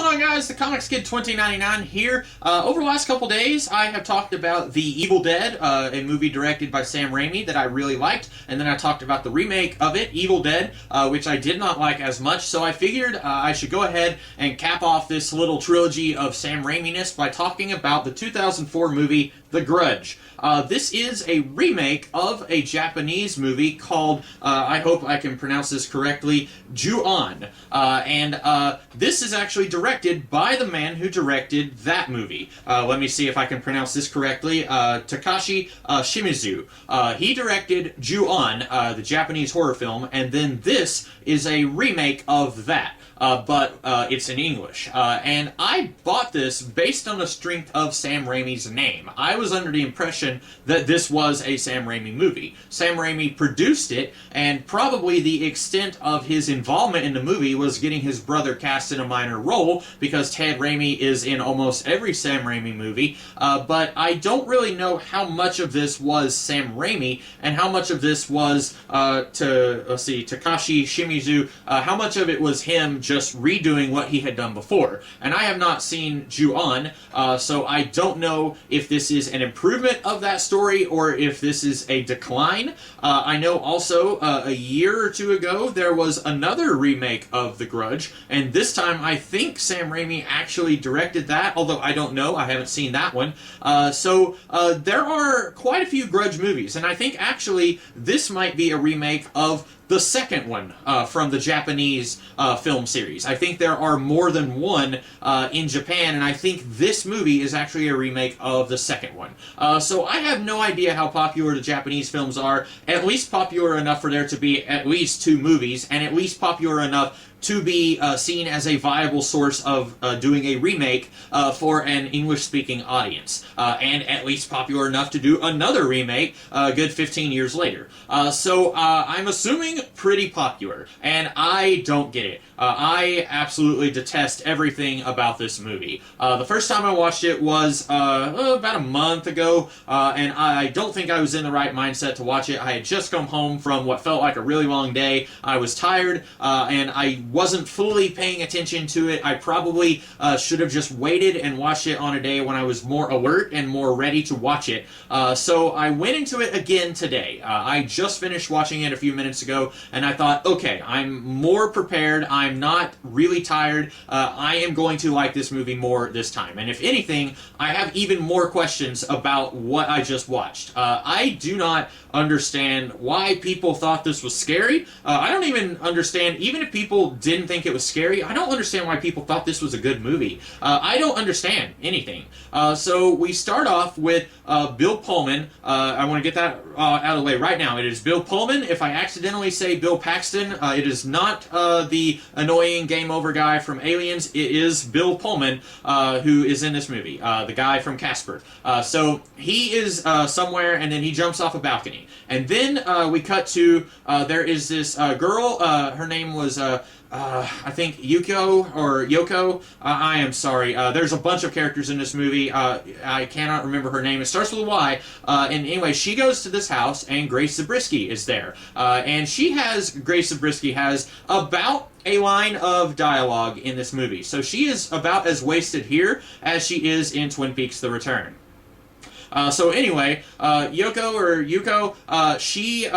on, guys? The Comics Kid 2099 here. Over the last couple days, I have talked about The Evil Dead, a movie directed by Sam Raimi that I really liked, and then I talked about the remake of it, Evil Dead, which I did not like as much, so I figured I should go ahead and cap off this little trilogy of Sam Raimi-ness by talking about the 2004 movie, The Grudge. This is a remake of a Japanese movie called, I hope I can pronounce this correctly, Ju-On. This is actually directed by the man who directed that movie. Let me see if I can pronounce this correctly. Takashi Shimizu. He directed Ju-On, the Japanese horror film, and then this is a remake of that. But it's in English. And I bought this based on the strength of Sam Raimi's name. I was under the impression that this was a Sam Raimi movie. Sam Raimi produced it, and probably the extent of his involvement in the movie was getting his brother cast in a minor role, because Ted Raimi is in almost every Sam Raimi movie, but I don't really know how much of this was Sam Raimi, and how much of this was, Takashi Shimizu, how much of it was him just redoing what he had done before. And I have not seen Ju-On, so I don't know if this is an improvement of that story or if this is a decline. I know also a year or two ago there was another remake of The Grudge, and this time I think Sam Raimi actually directed that, although I don't know, I haven't seen that one. So there are quite a few Grudge movies, and I think actually this might be a remake of the second one from the Japanese film series. I think there are more than one in Japan, and I think this movie is actually a remake of the second one. So I have no idea how popular the Japanese films are, at least popular enough for there to be at least two movies, and at least popular enough to be seen as a viable source of doing a remake for an English-speaking audience, and at least popular enough to do another remake a good 15 years later. So I'm assuming pretty popular, and I don't get it. I absolutely detest everything about this movie. The first time I watched it was about a month ago, and I don't think I was in the right mindset to watch it. I had just come home from what felt like a really long day. I was tired, and I wasn't fully paying attention to it. I probably should have just waited and watched it on a day when I was more alert and more ready to watch it. So I went into it again today. I just finished watching it a few minutes ago, and I thought, okay, I'm more prepared. I'm not really tired. I am going to like this movie more this time. And if anything, I have even more questions about what I just watched. I do not understand why people thought this was scary. I don't even understand, even if people didn't think it was scary, I don't understand why people thought this was a good movie. I don't understand anything. So we start off with Bill Pullman. I want to get that out of the way right now. It is Bill Pullman. If I accidentally say Bill Paxton, it is not the annoying game over guy from Aliens. It is Bill Pullman who is in this movie, the guy from Casper. So he is somewhere, and then he jumps off a balcony. And then we cut to, there is this girl, her name was, I think Yoko. I am sorry. There's a bunch of characters in this movie. I cannot remember her name. It starts with a Y. And anyway, she goes to this house, and Grace Zabriskie is there. And Grace Zabriskie has about a line of dialogue in this movie. So she is about as wasted here as she is in Twin Peaks: The Return. So anyway, Yuko, she,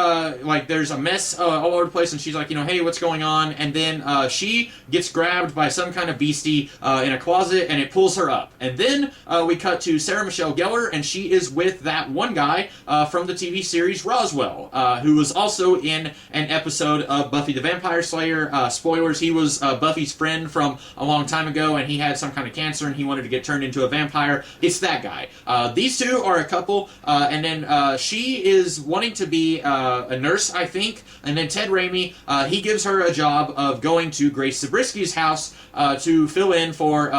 there's a mess all over the place, and she's like, hey, what's going on? And then she gets grabbed by some kind of beastie in a closet, and it pulls her up. And then we cut to Sarah Michelle Gellar, and she is with that one guy from the TV series Roswell, who was also in an episode of Buffy the Vampire Slayer. Spoilers, he was Buffy's friend from a long time ago, and he had some kind of cancer, and he wanted to get turned into a vampire. It's that guy. These two are a couple, and then she is wanting to be a nurse, I think, and then Ted Raimi, he gives her a job of going to Grace Zabriskie's house to fill in for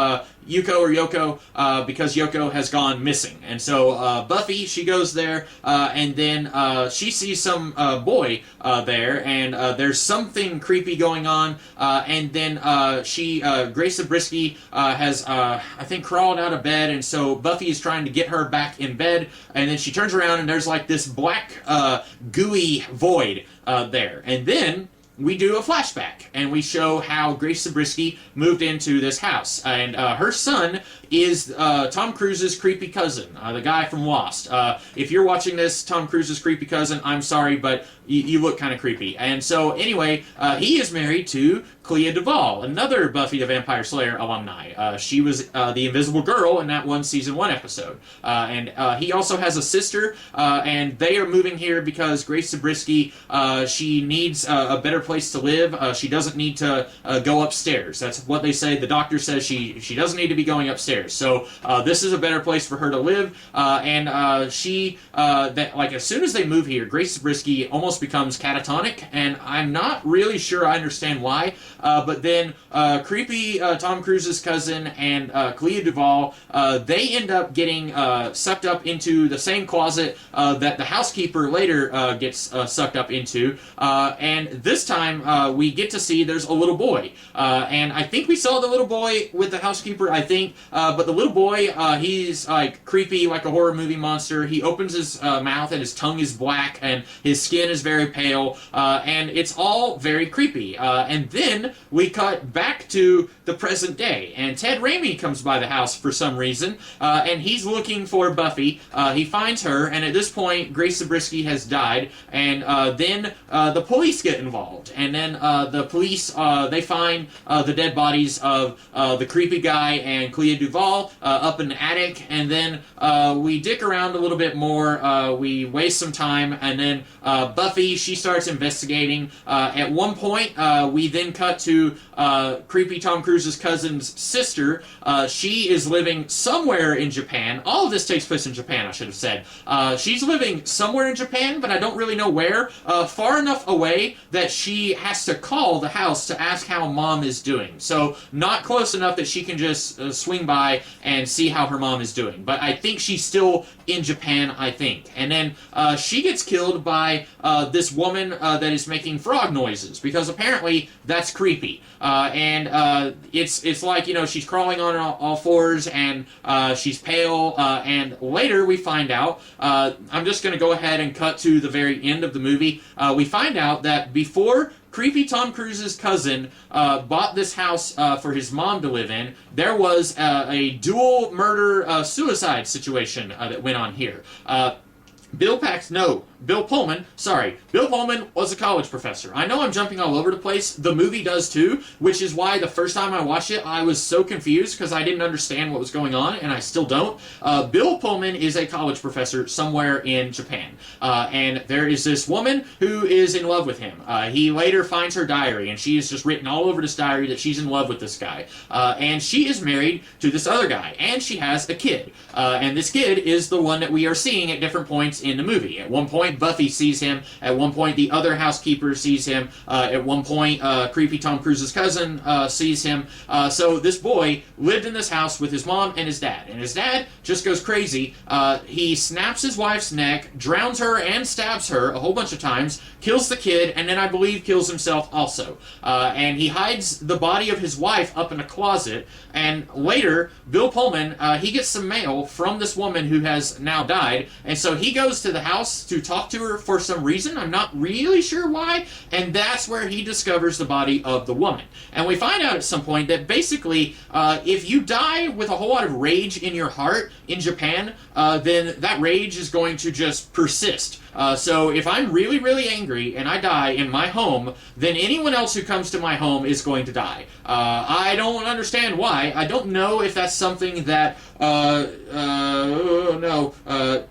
Yoko, because Yoko has gone missing. And so Buffy, she goes there, and then she sees some boy there, and there's something creepy going on, and then Grace Zabriskie has, I think, crawled out of bed, and so Buffy is trying to get her back in bed, and then she turns around, and there's like this black, gooey void there. And then we do a flashback, and we show how Grace Zabriskie moved into this house. And her son is Tom Cruise's creepy cousin, the guy from Lost. If you're watching this, Tom Cruise's creepy cousin, I'm sorry, but you look kind of creepy. And so, anyway, he is married to Clea Duvall, another Buffy the Vampire Slayer alumni. She was the Invisible Girl in that one Season 1 episode. And he also has a sister, and they are moving here because Grace Zabriskie, she needs a better place to live. She doesn't need to go upstairs. That's what they say. The doctor says she doesn't need to be going upstairs. So this is a better place for her to live. And as soon as they move here, Grace Zabriskie almost becomes catatonic, and I'm not really sure I understand why. But then creepy Tom Cruise's cousin and Clea Duvall, they end up getting sucked up into the same closet that the housekeeper later gets sucked up into. And this time we get to see there's a little boy. And I think we saw the little boy with the housekeeper, I think. But the little boy, he's like creepy, like a horror movie monster. He opens his mouth and his tongue is black and his skin is very pale. And it's all very creepy. And then we cut back to the present day. And Ted Raimi comes by the house for some reason. And he's looking for Buffy. He finds her. And at this point, Grace Zabriskie has died. And then the police get involved. And then the police, they find the dead bodies of the creepy guy and Clea Duvall up in the attic, and then we dick around a little bit more, we waste some time, and then Buffy, she starts investigating. At one point, we then cut to creepy Tom Cruise's cousin's sister. She is living somewhere in Japan. All of this takes place in Japan, I should have said. She's living somewhere in Japan, but I don't really know where. Far enough away that she has to call the house to ask how mom is doing. So not close enough that she can just swing by and see how her mom is doing. But I think she's still in Japan, I think. And then she gets killed by this woman that is making frog noises, because apparently that's creepy. And it's like, you know, she's crawling on all fours, and she's pale, and later we find out, I'm just going to go ahead and cut to the very end of the movie. We find out that before creepy Tom Cruise's cousin bought this house for his mom to live in, there was a dual murder-suicide situation that went on here. Bill Pullman was a college professor. I know I'm jumping all over the place. The movie does too, which is why the first time I watched it, I was so confused because I didn't understand what was going on, and I still don't. Bill Pullman is a college professor somewhere in Japan, and there is this woman who is in love with him. He later finds her diary, and she has just written all over this diary that she's in love with this guy. And she is married to this other guy, and she has a kid. And this kid is the one that we are seeing at different points in the movie. At one point, Buffy sees him. At one point, the other housekeeper sees him. At one point, creepy Tom Cruise's cousin sees him. So this boy lived in this house with his mom and his dad. And his dad just goes crazy. He snaps his wife's neck, drowns her and stabs her a whole bunch of times, kills the kid, and then I believe kills himself also. And he hides the body of his wife up in a closet. And later, Bill Pullman, he gets some mail from this woman who has now died. And so he goes to the house to talk to her for some reason. I'm not really sure why. And that's where he discovers the body of the woman. And we find out at some point that basically, if you die with a whole lot of rage in your heart in Japan, then that rage is going to just persist. So if I'm really, really angry and I die in my home, then anyone else who comes to my home is going to die. I don't understand why. I don't know if that's something that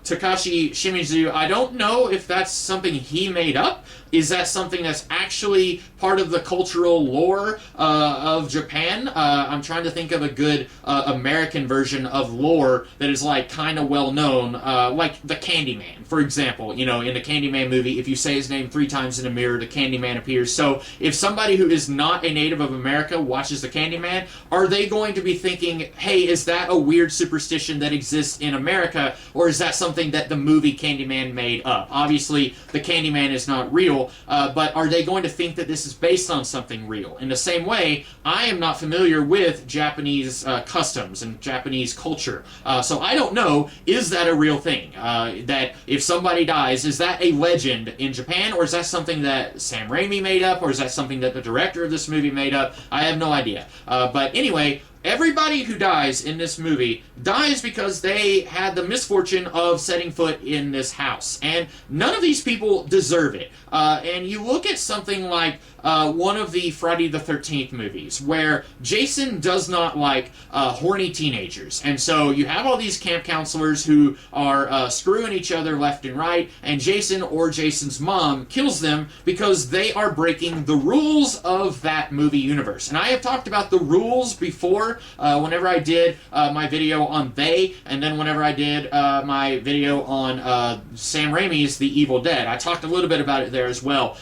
Takashi Shimizu, I don't know if that's something he made up. Is that something that's actually part of the cultural lore of Japan? I'm trying to think of a good American version of lore that is like kind of well known, like the Candyman, for example. You know, in the Candyman movie, if you say his name 3 times in a mirror, the Candyman appears. So if somebody who is not a native of America watches the Candyman, are they going to be thinking, hey, is that a weird superstition that exists in America, or is that something that the movie Candyman made up? Obviously, the Candyman is not real, real, but are they going to think that this is based on something real? In the same way, I am not familiar with Japanese customs and Japanese culture, so I don't know, is that a real thing? That if somebody dies, is that a legend in Japan, or is that something that Sam Raimi made up, or is that something that the director of this movie made up? I have no idea. But anyway, everybody who dies in this movie dies because they had the misfortune of setting foot in this house. And none of these people deserve it. And you look at something like one of the Friday the 13th movies, where Jason does not like horny teenagers. And so you have all these camp counselors who are screwing each other left and right, and Jason or Jason's mom kills them because they are breaking the rules of that movie universe. And I have talked about the rules before, whenever I did my video on They, and then whenever I did my video on Sam Raimi's The Evil Dead. I talked a little bit about it there as well.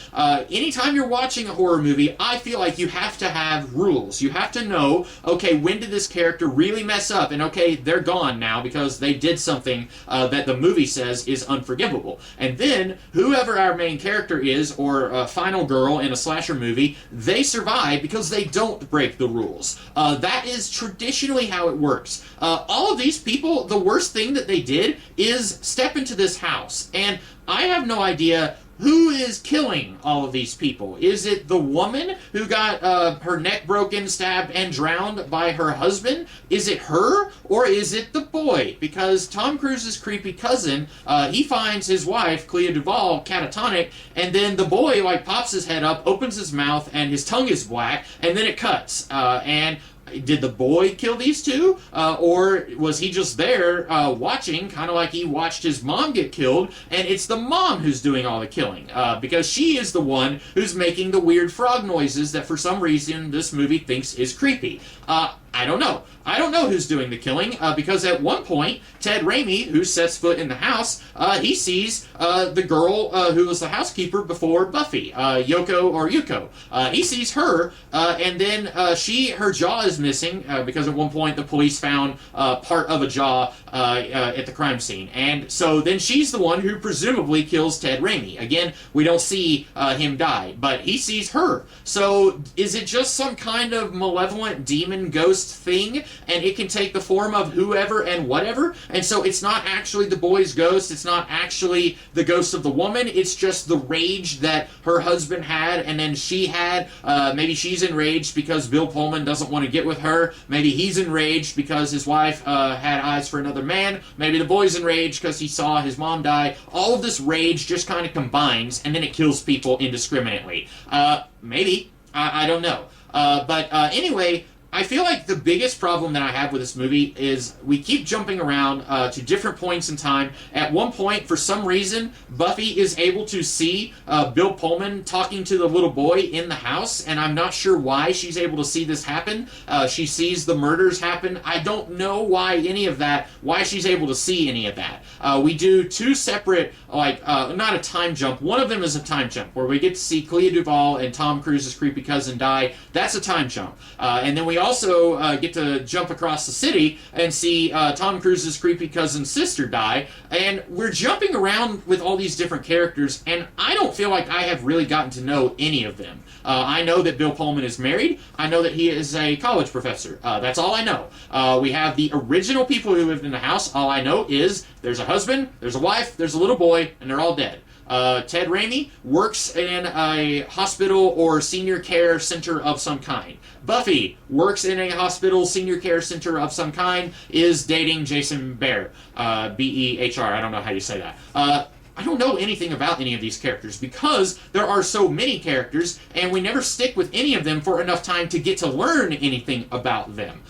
Anytime you're watching a horror movie, I feel like you have to have rules. You have to know, okay, when did this character really mess up? And okay, they're gone now because they did something that the movie says is unforgivable. And then, whoever our main character is, or a final girl in a slasher movie, they survive because they don't break the rules. That is traditionally how it works. All of these people, the worst thing that they did is step into this house. And I have no idea who is killing all of these people. Is it the woman who got her neck broken, stabbed, and drowned by her husband? Is it her? Or is it the boy? Because Tom Cruise's creepy cousin, he finds his wife, Clea Duvall, catatonic, and then the boy, like, pops his head up, opens his mouth, and his tongue is black, and then it cuts. And did the boy kill these two? Or was he just there watching, kind of like he watched his mom get killed, and it's the mom who's doing all the killing? Because she is the one who's making the weird frog noises that for some reason this movie thinks is creepy. I don't know. I don't know who's doing the killing, because at one point, Ted Raimi, who sets foot in the house, he sees the girl who was the housekeeper before Buffy, Yoko. He sees her, and then her jaw is missing, because at one point the police found part of a jaw at the crime scene. And so then she's the one who presumably kills Ted Raimi. Again, we don't see him die, but he sees her. So is it just some kind of malevolent demon ghost thing, and it can take the form of whoever and whatever? And so it's not actually the boy's ghost, it's not actually the ghost of the woman, it's just the rage that her husband had, and then she had. Maybe she's enraged because Bill Pullman doesn't want to get with her. Maybe he's enraged because his wife had eyes for another man. Maybe the boy's enraged because he saw his mom die. All of this rage just kind of combines, and then it kills people indiscriminately. Maybe. I don't know. But anyway, I feel like the biggest problem that I have with this movie is we keep jumping around to different points in time. At one point, for some reason, Buffy is able to see Bill Pullman talking to the little boy in the house, and I'm not sure why she's able to see this happen. She sees the murders happen. I don't know why she's able to see any of that. We do two separate, not a time jump. One of them is a time jump, where we get to see Clea Duvall and Tom Cruise's creepy cousin die. That's a time jump. And then we also get to jump across the city and see Tom Cruise's creepy cousin's sister die. And we're jumping around with all these different characters, and I don't feel like I have really gotten to know any of them. I know that Bill Pullman is married. I know that he is a college professor. That's all I know. We have the original people who lived in the house. All I know is there's a husband, there's a wife, there's a little boy, and they're all dead. Ted Raimi works in a hospital or senior care center of some kind. Buffy works in a hospital, senior care center of some kind, is dating Jason Behr. B-E-H-R, I don't know how you say that. I don't know anything about any of these characters because there are so many characters, and we never stick with any of them for enough time to get to learn anything about them.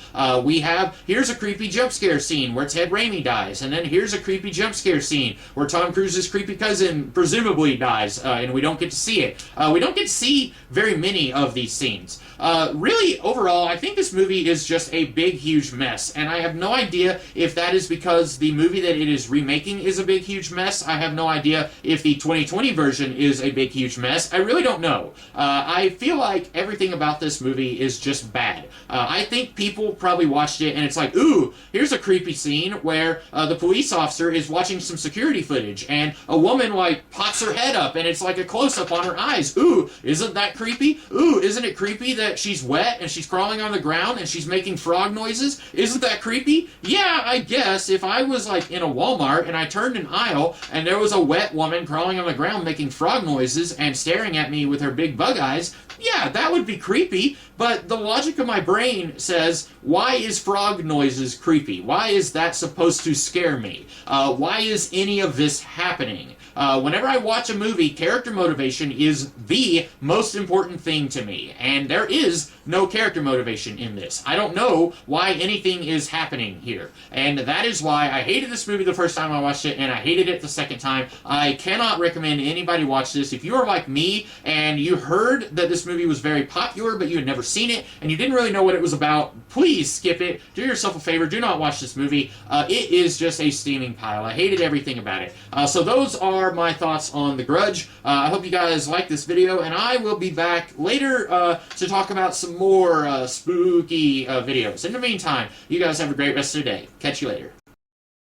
Here's a creepy jump scare scene where Ted Raimi dies, and then here's a creepy jump scare scene where Tom Cruise's creepy cousin presumably dies, and we don't get to see it. We don't get to see very many of these scenes. really, overall, I think this movie is just a big, huge mess, and I have no idea if that is because the movie that it is remaking is a big, huge mess. I have no idea if the 2020 version is a big, huge mess. I really don't know. I feel like everything about this movie is just bad. I think people probably watched it and it's like, ooh, here's a creepy scene where the police officer is watching some security footage and a woman like pops her head up and it's like a close-up on her eyes. Ooh, isn't that creepy? Ooh, isn't it creepy that she's wet and she's crawling on the ground and she's making frog noises? Isn't that creepy? Yeah, I guess if I was like in a Walmart and I turned an aisle and there was a wet woman crawling on the ground making frog noises and staring at me with her big bug eyes, yeah, that would be creepy, but the logic of my brain says, why is frog noises creepy? Why is that supposed to scare me? Why is any of this happening? Whenever I watch a movie, character motivation is the most important thing to me, and there is no character motivation in this. I don't know why anything is happening here, and that is why I hated this movie the first time I watched it, and I hated it the second time. I cannot recommend anybody watch this. If you are like me, and you heard that this movie was very popular, but you had never seen it, and you didn't really know what it was about, please skip it. Do yourself a favor. Do not watch this movie. It is just a steaming pile. I hated everything about it. So those are my thoughts on The Grudge. I hope you guys like this video, and I will be back later to talk about some more spooky videos. In the meantime, you guys have a great rest of the day. Catch you later.